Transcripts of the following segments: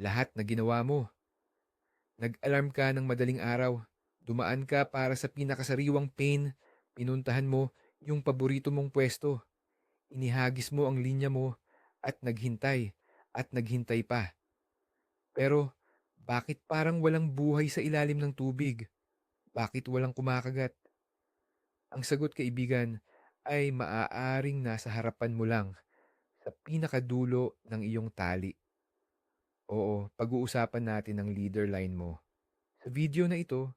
lahat na ginawa mo. Nag-alarm ka ng madaling araw. Dumaan ka para sa pinakasariwang pain. Pinuntahan mo yung paborito mong pwesto. Inihagis mo ang linya mo at naghintay pa. Pero bakit parang walang buhay sa ilalim ng tubig? Bakit walang kumakagat? Ang sagot, kaibigan, ay maaaring nasa harapan mo lang sa pinakadulo ng iyong tali. Oo, pag-uusapan natin ang leader line mo. Sa video na ito,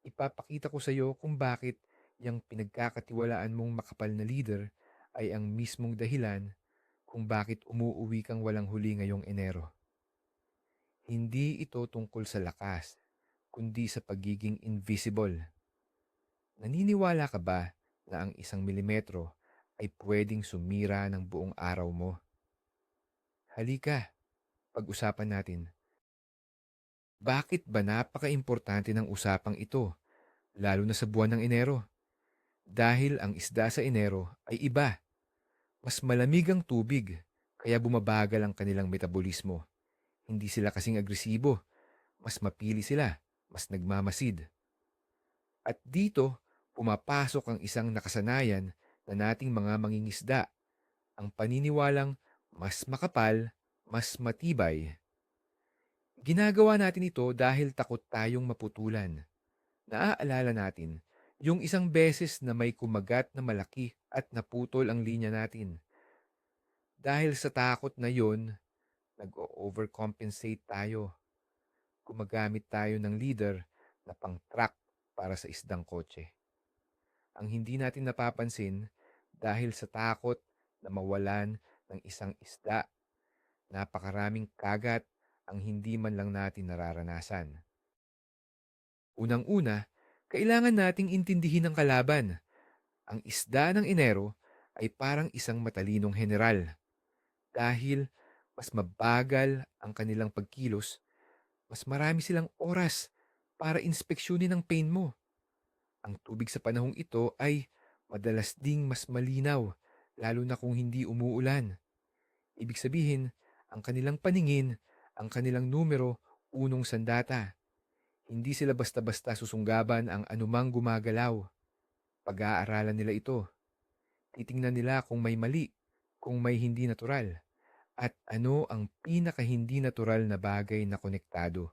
ipapakita ko sa iyo kung bakit yung pinagkakatiwalaan mong makapal na leader ay ang mismong dahilan kung bakit umuuwi kang walang huli ngayong Enero. Hindi ito tungkol sa lakas, kundi sa pagiging invisible. Naniniwala ka ba na ang 1 milimetro ay pwedeng sumira ng buong araw mo? Halika, pag-usapan natin. Bakit ba napaka-importante ng usapang ito, lalo na sa buwan ng Enero? Dahil ang isda sa Enero ay iba. Mas malamig ang tubig, kaya bumabagal ang kanilang metabolismo. Hindi sila kasing agresibo, mas mapili sila, mas nagmamasid. At dito, pumapasok ang isang nakasanayan na nating mga mangingisda, ang paniniwalang mas makapal, mas matibay. Ginagawa natin ito dahil takot tayong maputulan. Naaalala natin yung isang beses na may kumagat na malaki at naputol ang linya natin. Dahil sa takot na yon, nag-overcompensate tayo. Gumagamit tayo ng leader na pang-track para sa isdang kotse. Ang hindi natin napapansin, dahil sa takot na mawalan ng isang isda, napakaraming kagat ang hindi man lang natin nararanasan. Unang-una, kailangan nating intindihin ang kalaban. Ang isda ng Enero ay parang isang matalinong general. Dahil mas mabagal ang kanilang pagkilos, mas marami silang oras para inspeksyonin ang pain mo. Ang tubig sa panahong ito ay madalas ding mas malinaw, lalo na kung hindi umuulan. Ibig sabihin, ang kanilang paningin, ang kanilang numero, unong sandata. Hindi sila basta-basta susunggaban ang anumang gumagalaw. Pag-aaralan nila ito. Titingnan nila kung may mali, kung may hindi natural, at ano ang pinaka-hindi natural na bagay na konektado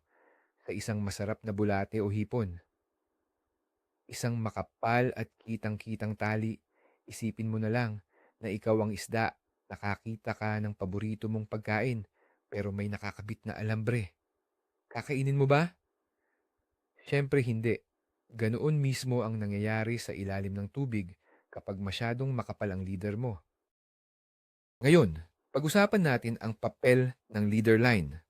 sa isang masarap na bulate o hipon. Isang makapal at kitang-kitang tali. Isipin mo na lang na ikaw ang isda. Nakakita ka ng paborito mong pagkain, pero may nakakabit na alambre. Kakainin mo ba? Siyempre hindi. Ganoon mismo ang nangyayari sa ilalim ng tubig kapag masyadong makapal ang leader mo. Ngayon, pag-usapan natin ang papel ng leader line.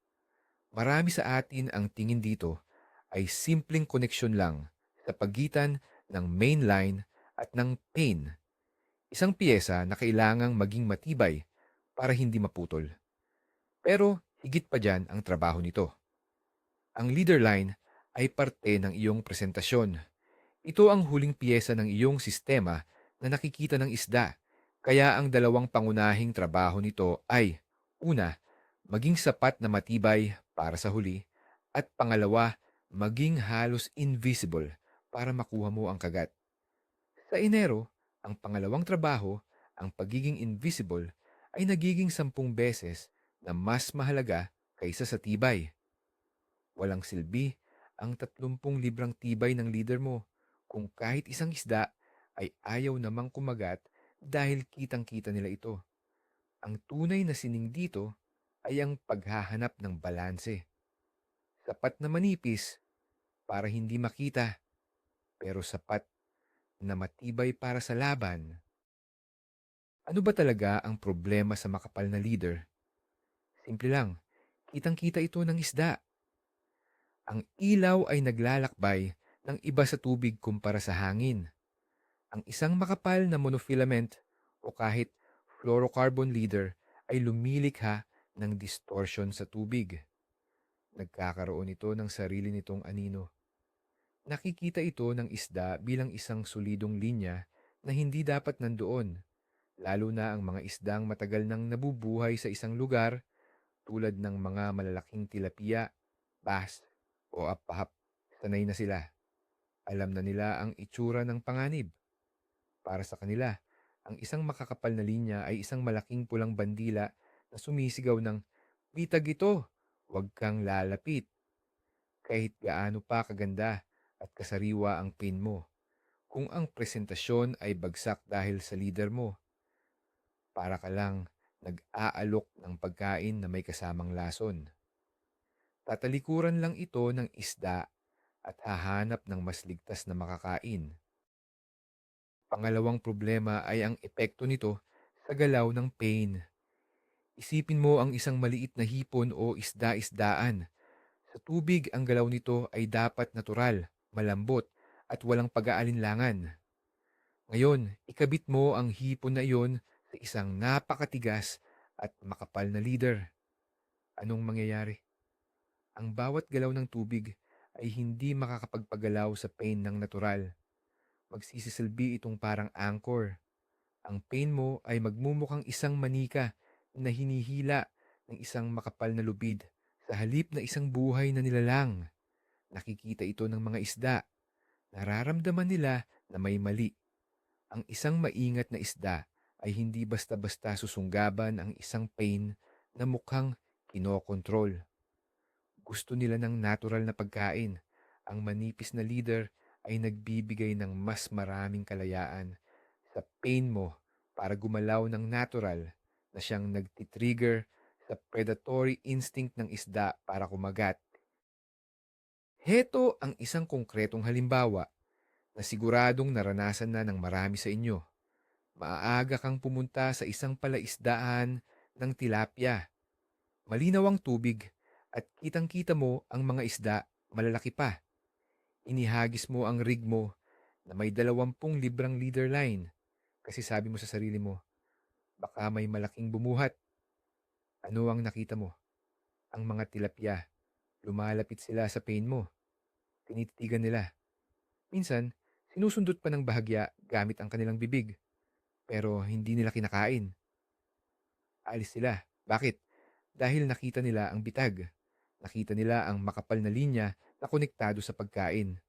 Marami sa atin ang tingin dito ay simpleng koneksyon lang sa pagitan ng main line at ng pain. Isang piyesa na kailangang maging matibay para hindi maputol. Pero higit pa dyan ang trabaho nito. Ang leader line ay parte ng iyong presentasyon. Ito ang huling piyesa ng iyong sistema na nakikita ng isda. Kaya ang dalawang pangunahing trabaho nito ay, una, maging sapat na matibay para sa huli, at pangalawa, maging halos invisible para makuha mo ang kagat. Sa Enero, ang pangalawang trabaho, ang pagiging invisible, ay nagiging 10 beses na mas mahalaga kaysa sa tibay. Walang silbi ang 30 librang tibay ng leader mo kung kahit isang isda ay ayaw namang kumagat dahil kitang-kita nila ito. Ang tunay na sining dito ay ang paghahanap ng balanse. Sapat na manipis para hindi makita, pero sapat na matibay para sa laban. Ano ba talaga ang problema sa makapal na leader? Simple lang, kitang-kita ito ng isda. Ang ilaw ay naglalakbay ng iba sa tubig kumpara sa hangin. Ang isang makapal na monofilament o kahit fluorocarbon leader ay lumilikha ng distortion sa tubig. Nagkakaroon ito ng sarili nitong anino. Nakikita ito ng isda bilang isang solidong linya na hindi dapat nandoon, lalo na ang mga isdang matagal nang nabubuhay sa isang lugar. tulad ng mga malalaking tilapia, bass, o apahap. Sanay na sila. Alam na nila ang itsura ng panganib. Para sa kanila, ang isang makakapal na linya ay isang malaking pulang bandila na sumisigaw ng, "Bitag ito! Huwag kang lalapit." Kahit gaano pa kaganda at kasariwa ang pin mo. Kung ang presentasyon ay bagsak dahil sa leader mo, para ka lang nag-aalok ng pagkain na may kasamang lason. Tatalikuran lang ito ng isda at hahanap ng mas ligtas na makakain. Pangalawang problema ay ang epekto nito sa galaw ng pain. Isipin mo ang isang maliit na hipon o isda-isdaan. Sa tubig, ang galaw nito ay dapat natural, malambot, at walang pag-aalinlangan. Ngayon, ikabit mo ang hipon na iyon sa isang napakatigas at makapal na leader. Anong mangyayari? Ang bawat galaw ng tubig ay hindi makakapagpagalaw sa pain ng natural. Magsisisilbi itong parang anchor. Ang pain mo ay magmumukhang isang manika na hinihila ng isang makapal na lubid sa halip na isang buhay na nilalang. Nakikita ito ng mga isda. Nararamdaman nila na may mali. Ang isang maingat na isda ay hindi basta-basta susunggaban ang isang pain na mukhang kinokontrol. Gusto nila ng natural na pagkain. Ang manipis na leader ay nagbibigay ng mas maraming kalayaan sa pain mo para gumalaw ng natural na siyang nagtitrigger sa predatory instinct ng isda para kumagat. Heto ang isang konkretong halimbawa na siguradong naranasan na ng marami sa inyo. Maaga kang pumunta sa isang palaisdaan ng tilapia. Malinaw ang tubig at kitang-kita mo ang mga isda malalaki pa. Inihagis mo ang rig mo na may 20 librang leader line kasi sabi mo sa sarili mo, baka may malaking bumuhat. Ano ang nakita mo? Ang mga tilapia. Lumalapit sila sa pain mo. Tinititigan nila. Minsan, sinusundot pa ng bahagya gamit ang kanilang bibig. Pero hindi nila kinakain. Alis sila. Bakit? Dahil nakita nila ang bitag. Nakita nila ang makapal na linya na konektado sa pagkain.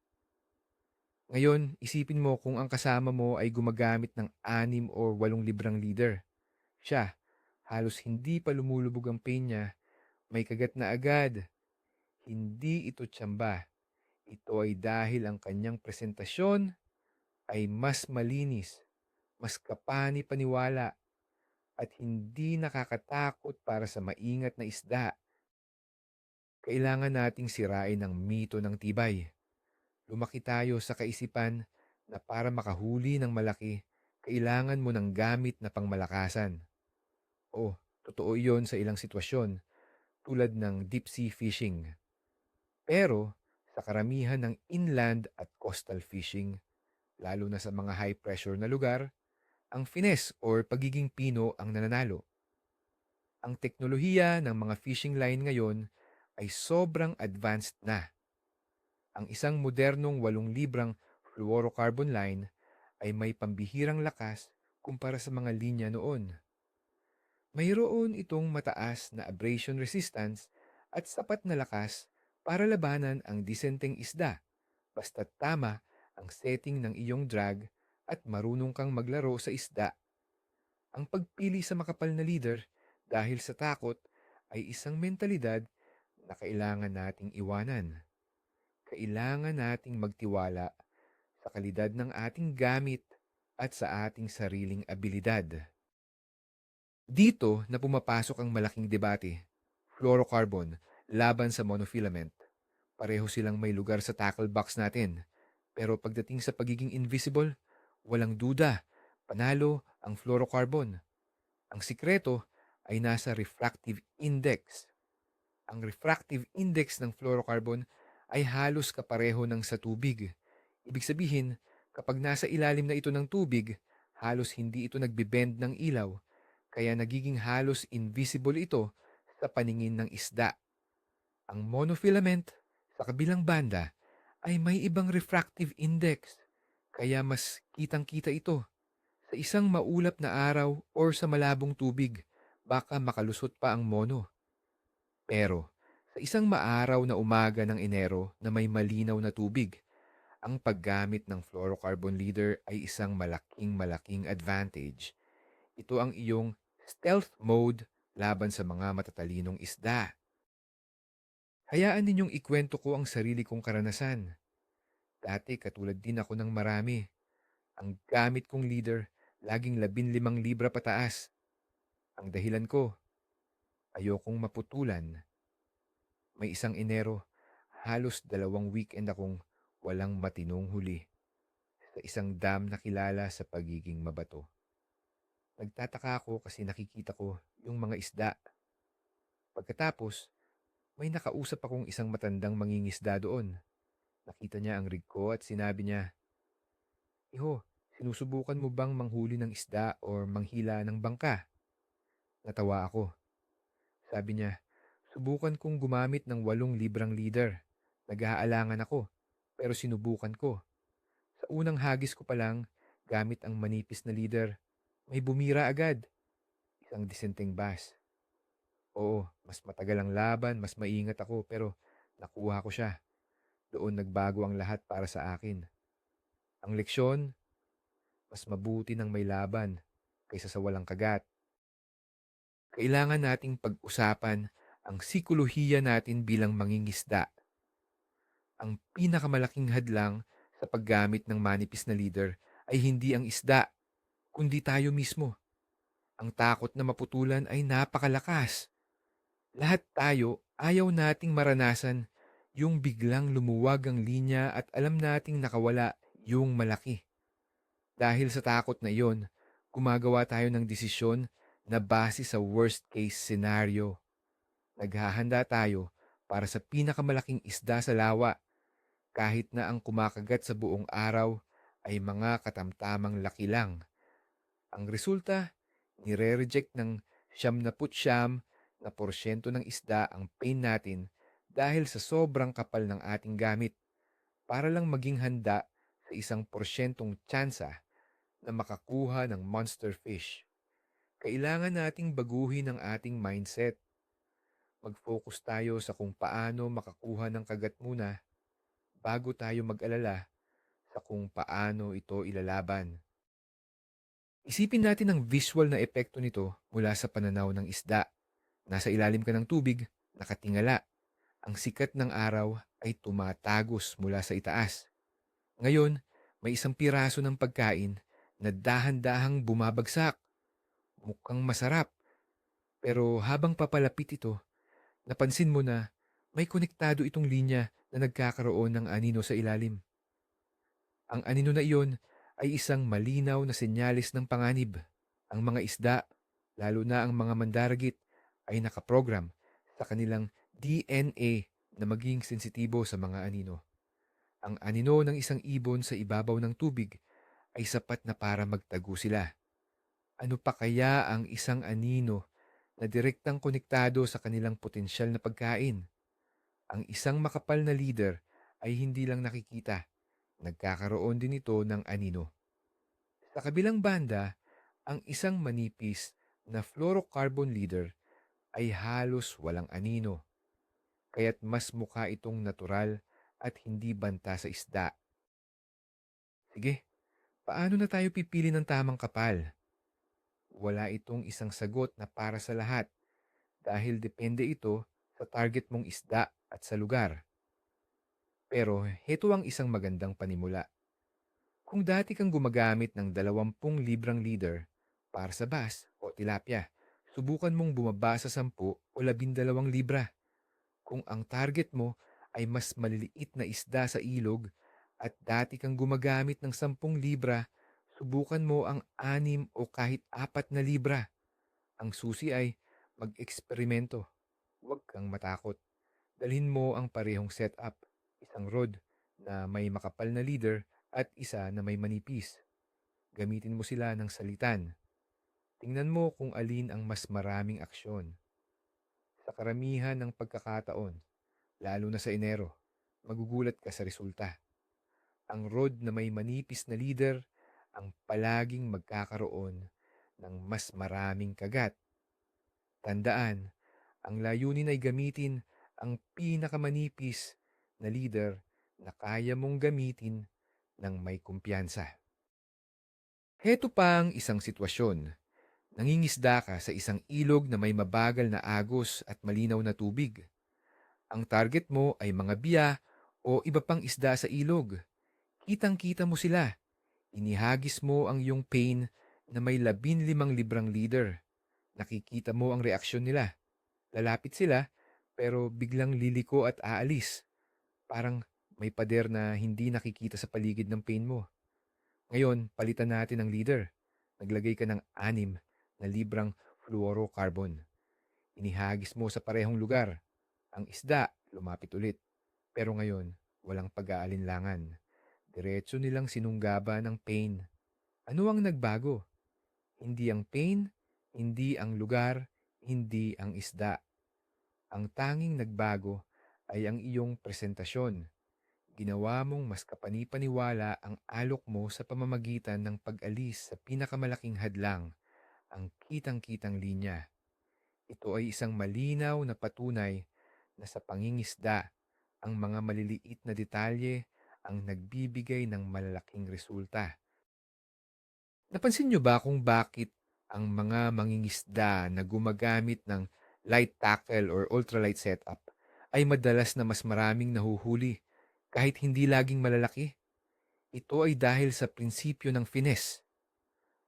Ngayon, isipin mo kung ang kasama mo ay gumagamit ng 6 o 8 librang leader. Siya, halos hindi pa lumulubog ang pain niya, may kagat na agad. Hindi ito tsamba. Ito ay dahil ang kanyang presentasyon ay mas malinis, mas kapani-paniwala, at hindi nakakatakot para sa maingat na isda. Kailangan nating sirain ang mito ng tibay. Lumaki tayo sa kaisipan na para makahuli ng malaki, kailangan mo ng gamit na pangmalakasan. Oh, totoo iyon sa ilang sitwasyon, tulad ng deep sea fishing. Pero sa karamihan ng inland at coastal fishing, lalo na sa mga high pressure na lugar, ang finesse or pagiging pino ang nananalo. Ang teknolohiya ng mga fishing line ngayon ay sobrang advanced na. Ang isang modernong 8 librang fluorocarbon line ay may pambihirang lakas kumpara sa mga linya noon. Mayroon itong mataas na abrasion resistance at sapat na lakas para labanan ang disenteng isda, basta't tama ang setting ng iyong drag at marunong kang maglaro sa isda. Ang pagpili sa makapal na leader dahil sa takot ay isang mentalidad na kailangan nating iwanan. Kailangan nating magtiwala sa kalidad ng ating gamit at sa ating sariling abilidad. Dito na pumapasok ang malaking debate. Fluorocarbon laban sa monofilament. Pareho silang may lugar sa tackle box natin. Pero pagdating sa pagiging invisible, walang duda, panalo ang fluorocarbon. Ang sikreto ay nasa refractive index. Ang refractive index ng fluorocarbon ay halos kapareho ng sa tubig. Ibig sabihin, kapag nasa ilalim na ito ng tubig, halos hindi ito nagbibend ng ilaw, kaya nagiging halos invisible ito sa paningin ng isda. Ang monofilament, sa kabilang banda, ay may ibang refractive index, kaya mas kitang-kita ito. Sa isang maulap na araw or sa malabong tubig, baka makalusot pa ang mono. Pero sa isang maaraw na umaga ng Enero na may malinaw na tubig, ang paggamit ng fluorocarbon leader ay isang malaking advantage. Ito ang iyong stealth mode laban sa mga matatalinong isda. Hayaan ninyong ikwento ko ang sarili kong karanasan. Dati katulad din ako ng marami. Ang gamit kong leader, laging 15 libra pataas. Ang dahilan ko, ayokong maputulan. May isang Enero, halos 2 weekend akong walang matinong huli sa isang dam na kilala sa pagiging mabato. Nagtataka ako kasi nakikita ko yung mga isda. Pagkatapos, may nakausap akong isang matandang mangingisda doon. Nakita niya ang rig ko at sinabi niya, "Iho, sinusubukan mo bang manghuli ng isda or manghila ng bangka?" Natawa ako. Sabi niya, "Subukan kong gumamit ng 8 librang leader. Nag-aalangan ako, pero sinubukan ko. Sa unang hagis ko pa lang, gamit ang manipis na leader, may bumira agad. Isang disenteng bass. Oo, mas matagal ang laban, mas maingat ako, pero nakuha ko siya. Doon nagbago ang lahat para sa akin. Ang leksyon, mas mabuti ng may laban kaysa sa walang kagat. Kailangan nating pag-usapan ang sikolohiya natin bilang mangingisda. Ang pinakamalaking hadlang sa paggamit ng manipis na leader ay hindi ang isda, kundi tayo mismo. Ang takot na maputulan ay napakalakas. Lahat tayo ayaw nating maranasan yung biglang lumuwag ang linya at alam nating nakawala yung malaki. Dahil sa takot na iyon, gumagawa tayo ng desisyon na base sa worst case scenario. Naghahanda tayo para sa pinakamalaking isda sa lawa kahit na ang kumakagat sa buong araw ay mga katamtamang laki lang. Ang resulta, nire-reject ng 99% ng isda ang pain natin dahil sa sobrang kapal ng ating gamit para lang maging handa sa 1% tsansa na makakuha ng monster fish. Kailangan nating baguhin ang ating mindset. Mag-focus tayo sa kung paano makakuha ng kagat muna bago tayo mag-alala sa kung paano ito ilalaban. Isipin natin ang visual na epekto nito mula sa pananaw ng isda. Nasa ilalim ka ng tubig, nakatingala. Ang sikat ng araw ay tumatagos mula sa itaas. Ngayon, may isang piraso ng pagkain na dahan-dahang bumabagsak. Mukhang masarap. Pero habang papalapit ito, napansin mo na may konektado itong linya na nagkakaroon ng anino sa ilalim. Ang anino na iyon ay isang malinaw na senyales ng panganib. Ang mga isda, lalo na ang mga mandaragit, ay nakaprogram sa kanilang DNA na maging sensitibo sa mga anino. Ang anino ng isang ibon sa ibabaw ng tubig ay sapat na para magtago sila. Ano pa kaya ang isang anino na direktang konektado sa kanilang potensyal na pagkain? Ang isang makapal na leader ay hindi lang nakikita, nagkakaroon din ito ng anino. Sa kabilang banda, ang isang manipis na fluorocarbon leader ay halos walang anino, kaya't mas mukha itong natural at hindi banta sa isda. Sige, paano na tayo pipili ng tamang kapal? Wala itong isang sagot na para sa lahat dahil depende ito sa target mong isda at sa lugar. Pero heto ang isang magandang panimula. Kung dati kang gumagamit ng 20 librang leader para sa bass o tilapia, subukan mong bumaba sa 10 o 12 libra. Kung ang target mo ay mas maliliit na isda sa ilog at dati kang gumagamit ng 10 libra, subukan mo ang 6 o kahit 4 na libra. Ang susi ay mag-eksperimento. Huwag kang matakot. Dalhin mo ang parehong setup, isang rod na may makapal na leader at isa na may manipis. Gamitin mo sila ng salitan. Tingnan mo kung alin ang mas maraming aksyon. Sa karamihan ng pagkakataon, lalo na sa Enero, magugulat ka sa resulta. Ang rod na may manipis na leader ang palaging magkakaroon ng mas maraming kagat. Tandaan, Ang layunin ay gamitin ang pinakamanipis na leader na kaya mong gamitin ng may kumpiyansa. Heto pa ang isang sitwasyon. Nangingisda ka sa isang ilog na may mabagal na agos at malinaw na tubig. Ang target mo ay mga biya o iba pang isda sa ilog. Kitang-kita mo sila. Inihagis mo ang iyong pain na may 15 librang leader. Nakikita mo ang reaksyon nila. Lalapit sila, pero biglang liliko at aalis. Parang may pader na hindi nakikita sa paligid ng pain mo. Ngayon, palitan natin ang leader. Naglagay ka ng 6 na librang fluorocarbon. Inihagis mo sa parehong lugar. Ang isda, lumapit ulit. Pero ngayon, walang pag-aalinlangan. Diretso nilang sinunggaba ng pain. Ano ang nagbago? Hindi ang pain, hindi ang lugar, hindi ang isda. Ang tanging nagbago ay ang iyong presentasyon. Ginawa mong mas kapani-paniwala ang alok mo sa pamamagitan ng pag-alis sa pinakamalaking hadlang, ang kitang-kitang linya. Ito ay isang malinaw na patunay na sa pangingisda, ang mga maliliit na detalye ang nagbibigay ng malalaking resulta. Napansin niyo ba kung bakit ang mga mangingisda na gumagamit ng light tackle or ultralight setup ay madalas na mas maraming nahuhuli kahit hindi laging malalaki? Ito ay dahil sa prinsipyo ng finesse.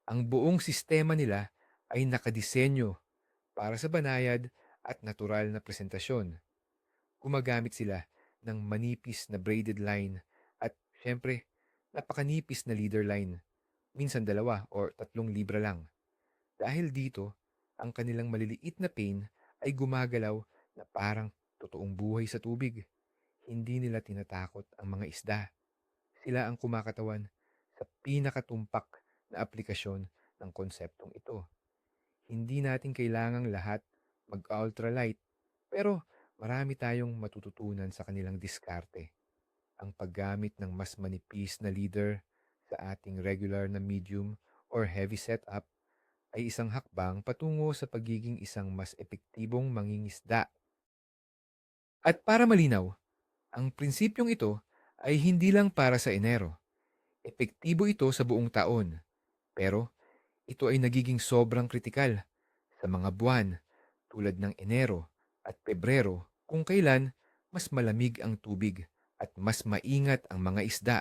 Ang buong sistema nila ay nakadisenyo para sa banayad at natural na presentasyon. Gumagamit sila ng manipis na braided line at syempre napakanipis na leader line, minsan 2 o 3 libra lang. Dahil dito, ang kanilang maliliit na pain ay gumagalaw na parang totoong buhay sa tubig. Hindi nila tinatakot ang mga isda. Sila ang kumakatawan sa pinakatumpak na aplikasyon ng konseptong ito. Hindi natin kailangang lahat mag-ultralight, pero marami tayong matututunan sa kanilang diskarte. Ang paggamit ng mas manipis na leader sa ating regular na medium or heavy setup ay isang hakbang patungo sa pagiging isang mas epektibong mangingisda. At para malinaw, ang prinsipyong ito ay hindi lang para sa Enero. Epektibo ito sa buong taon, pero ito ay nagiging sobrang kritikal sa mga buwan tulad ng Enero at Pebrero, kung kailan mas malamig ang tubig at mas maingat ang mga isda.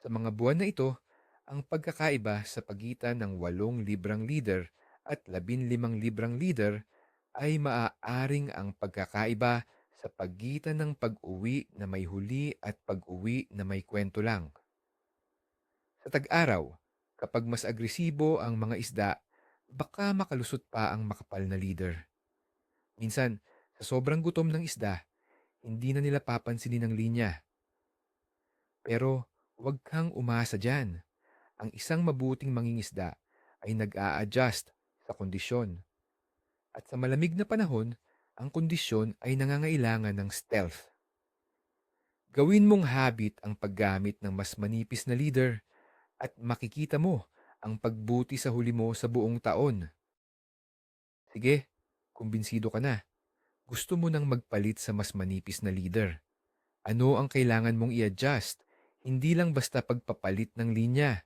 Sa mga buwan na ito, ang pagkakaiba sa pagitan ng 8 librang leader at 15 librang leader ay maaaring ang pagkakaiba sa pagitan ng pag-uwi na may huli at pag-uwi na may kwento lang. Sa tag-araw, kapag mas agresibo ang mga isda, baka makalusot pa ang makapal na leader. Minsan, sa sobrang gutom ng isda, hindi na nila papansinin ang linya. Pero huwag kang umasa dyan. Ang isang mabuting mangingisda ay nag-a-adjust sa kondisyon. At sa malamig na panahon, ang kondisyon ay nangangailangan ng stealth. Gawin mong habit ang paggamit ng mas manipis na leader at makikita mo ang pagbuti sa huli mo sa buong taon. Sige, kumbinsido ka na. Gusto mo nang magpalit sa mas manipis na leader. Ano ang kailangan mong i-adjust? Hindi lang basta pagpapalit ng linya.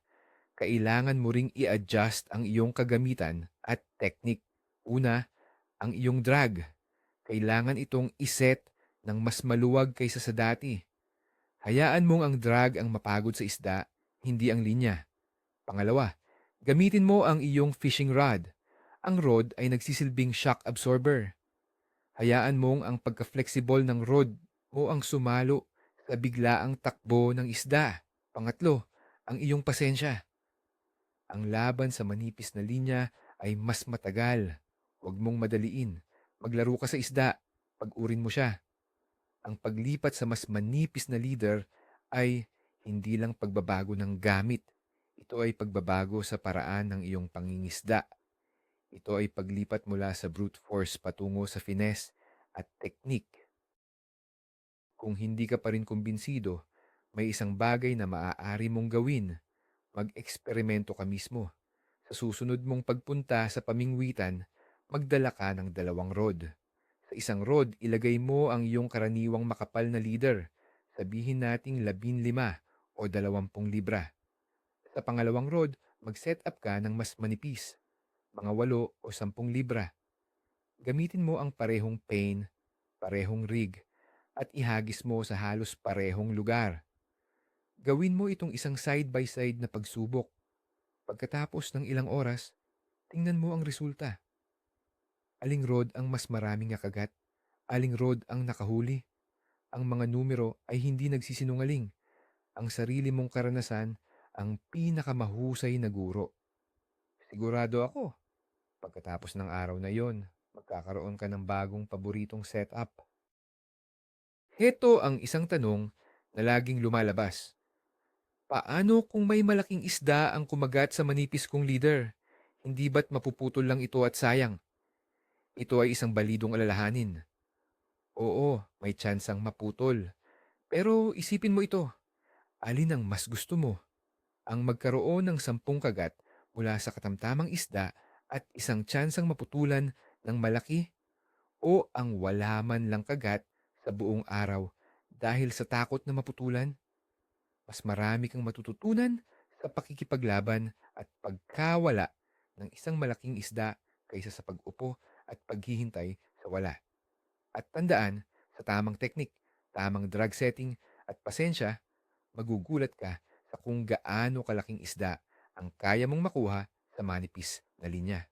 Kailangan mo ring i-adjust ang iyong kagamitan at technique. Una, ang iyong drag. Kailangan itong iset ng mas maluwag kaysa sa dati. Hayaan mong ang drag ang mapagod sa isda, hindi ang linya. Pangalawa, gamitin mo ang iyong fishing rod. Ang rod ay nagsisilbing shock absorber. Hayaan mong ang pagka-flexible ng rod mo ang sumalo sa biglaang takbo ng isda. Pangatlo, ang iyong pasensya. Ang laban sa manipis na linya ay mas matagal. Huwag mong madaliin. Maglaro ka sa isda. Pag-urin mo siya. Ang paglipat sa mas manipis na leader ay hindi lang pagbabago ng gamit. Ito ay pagbabago sa paraan ng iyong pangingisda. Ito ay paglipat mula sa brute force patungo sa finesse at technique. Kung hindi ka pa rin kumbinsido, may isang bagay na maaari mong gawin. Mag-eksperimento ka mismo. Sa susunod mong pagpunta sa pamingwitan, magdala ka ng 2 rod. Sa isang rod, ilagay mo ang iyong karaniwang makapal na leader. Sabihin nating 15 o 20 libra. Sa pangalawang rod, mag-set up ka ng mas manipis, mga 8 o 10 libra. Gamitin mo ang parehong pain, parehong rig, at ihagis mo sa halos parehong lugar. Gawin mo itong isang side-by-side na pagsubok. Pagkatapos ng ilang oras, tingnan mo ang resulta. Aling rod ang mas maraming nakagat? Aling rod ang nakahuli? Ang mga numero ay hindi nagsisinungaling. Ang sarili mong karanasan ang pinakamahusay na guro. Sigurado ako, pagkatapos ng araw na yon, magkakaroon ka ng bagong paboritong setup. Heto ang isang tanong na laging lumalabas. Paano kung may malaking isda ang kumagat sa manipis kong leader? Hindi ba't mapuputol lang ito at sayang? Ito ay isang balidong alalahanin. Oo, may tsansang maputol. Pero isipin mo ito, alin ang mas gusto mo? Ang magkaroon ng 10 kagat mula sa katamtamang isda at isang tsansang maputulan ng malaki, o ang wala man lang kagat sa buong araw dahil sa takot na maputulan? Mas marami kang matututunan sa pakikipaglaban at pagkawala ng isang malaking isda kaysa sa pag-upo at paghihintay sa wala. At tandaan, sa tamang teknik, tamang drug setting at pasensya, magugulat ka sa kung gaano kalaking isda ang kaya mong makuha sa manipis na linya.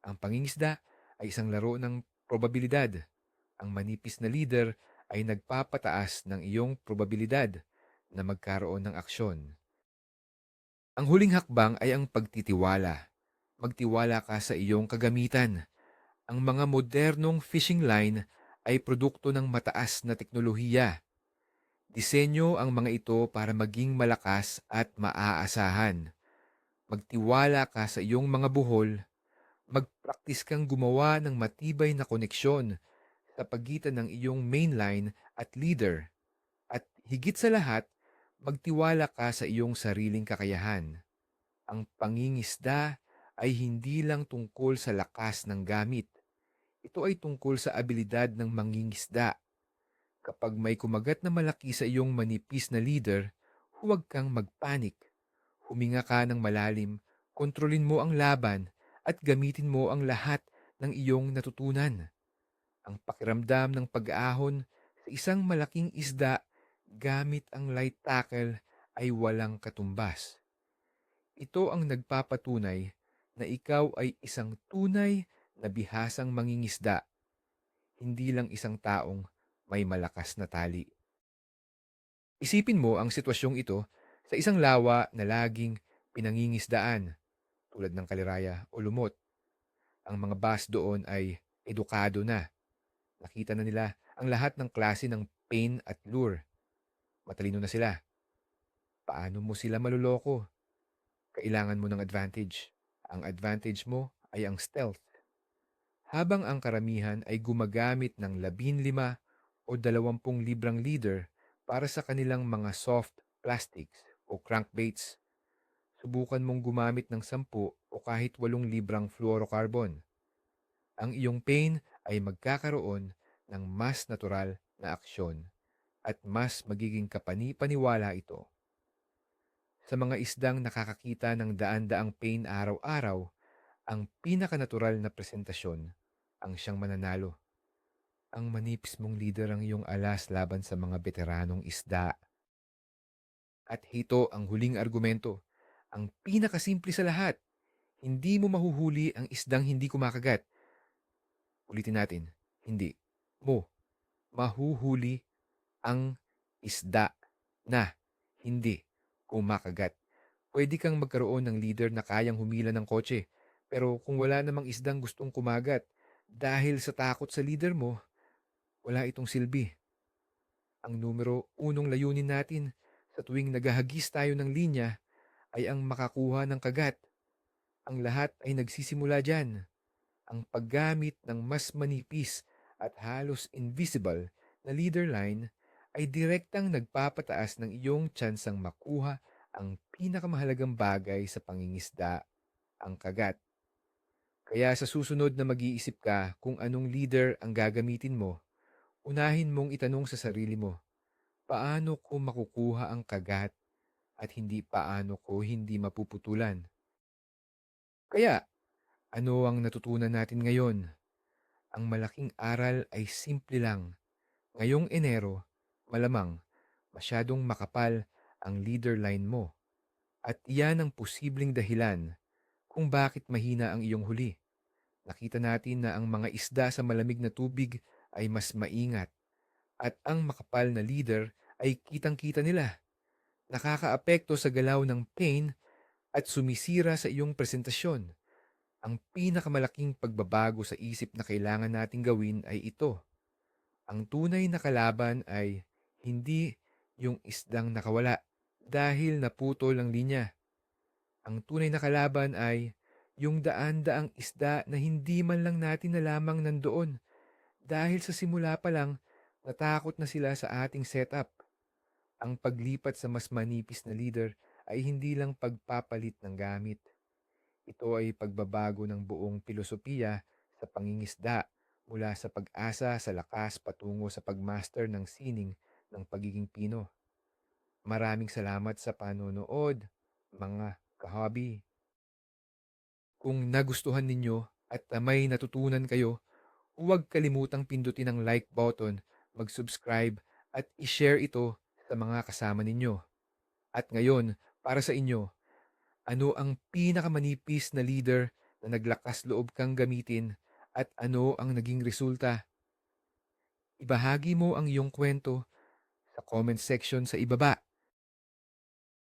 Ang pangingisda ay isang laro ng probabilidad. Ang manipis na leader ay nagpapataas ng iyong probabilidad na magkaroon ng aksyon. Ang huling hakbang ay ang pagtitiwala. Magtiwala ka sa iyong kagamitan. Ang mga modernong fishing line ay produkto ng mataas na teknolohiya. Disenyo ang mga ito para maging malakas at maaasahan. Magtiwala ka sa iyong mga buhol. Magpraktis kang gumawa ng matibay na koneksyon sa pagitan ng iyong mainline at leader. At higit sa lahat, magtiwala ka sa iyong sariling kakayahan. Ang pangingisda ay hindi lang tungkol sa lakas ng gamit. Ito ay tungkol sa abilidad ng mangingisda. Kapag may kumagat na malaki sa iyong manipis na leader, huwag kang magpanik. Huminga ka ng malalim, kontrolin mo ang laban, at gamitin mo ang lahat ng iyong natutunan. Ang pakiramdam ng pag-ahon sa isang malaking isda gamit ang light tackle ay walang katumbas. Ito ang nagpapatunay na ikaw ay isang tunay na bihasang mangingisda, hindi lang isang taong may malakas na tali. Isipin mo ang sitwasyong ito sa isang lawa na laging pinangingisdaan tulad ng kaliraya o lumot. Ang mga bass doon ay edukado na. Nakita na nila ang lahat ng klase ng pain at lure. Matalino na sila. Paano mo sila maluloko? Kailangan mo ng advantage. Ang advantage mo ay ang stealth. Habang ang karamihan ay gumagamit ng 15 o 20 librang leader para sa kanilang mga soft plastics o crankbaits, subukan mong gumamit ng 10 o kahit 8 librang fluorocarbon. Ang iyong pain ay magkakaroon ng mas natural na aksyon at mas magiging kapani-paniwala ito. Sa mga isdang nakakakita ng daan-daang pain araw-araw, ang pinakanatural na presentasyon ang siyang mananalo. Ang manipis mong leader ang iyong alas laban sa mga veteranong isda. At hito ang huling argumento. Ang pinakasimple sa lahat, hindi mo mahuhuli ang isdang hindi kumakagat. Ulitin natin, hindi mo mahuhuli ang isda na hindi kumakagat. Pwede kang magkaroon ng leader na kayang humila ng kotse, pero kung wala namang isdang gustong kumagat dahil sa takot sa leader mo, wala itong silbi. Ang numero unong layunin natin sa tuwing naghahagis tayo ng linya ay ang makakuha ng kagat. Ang lahat ay nagsisimula dyan. Ang paggamit ng mas manipis at halos invisible na leader line ay direktang nagpapataas ng iyong tsansang makuha ang pinakamahalagang bagay sa pangingisda, ang kagat. Kaya sa susunod na mag-iisip ka kung anong leader ang gagamitin mo, unahin mong itanong sa sarili mo, paano ko makukuha ang kagat at hindi paano ko hindi mapuputulan? Kaya, ano ang natutunan natin ngayon? Ang malaking aral ay simple lang. Ngayong Enero, malamang masyadong makapal ang leader line mo at iyan ang posibleng dahilan kung bakit mahina ang iyong huli. Nakita natin na ang mga isda sa malamig na tubig ay mas maingat at ang makapal na leader ay kitang-kita nila. Nakakaapekto sa galaw ng pain at sumisira sa iyong presentasyon. Ang pinakamalaking pagbabago sa isip na kailangan nating gawin ay ito. Ang tunay na kalaban ay hindi yung isdang nakawala dahil naputol ang linya. Ang tunay na kalaban ay yung daan-daang isda na hindi man lang natin nalamang nandoon dahil sa simula pa lang natakot na sila sa ating setup. Ang paglipat sa mas manipis na leader ay hindi lang pagpapalit ng gamit. Ito ay pagbabago ng buong filosofiya sa pangingisda mula sa pag-asa sa lakas patungo sa pagmaster ng sining ng pagiging Pino. Maraming salamat sa panonood, mga kahobi. Kung nagustuhan ninyo at may natutunan kayo, huwag kalimutang pindutin ang like button, mag-subscribe at i-share ito sa mga kasama ninyo. At ngayon, para sa inyo, ano ang pinakamanipis na leader na naglakas loob kang gamitin at ano ang naging resulta? Ibahagi mo ang iyong kwento sa comment section sa ibaba.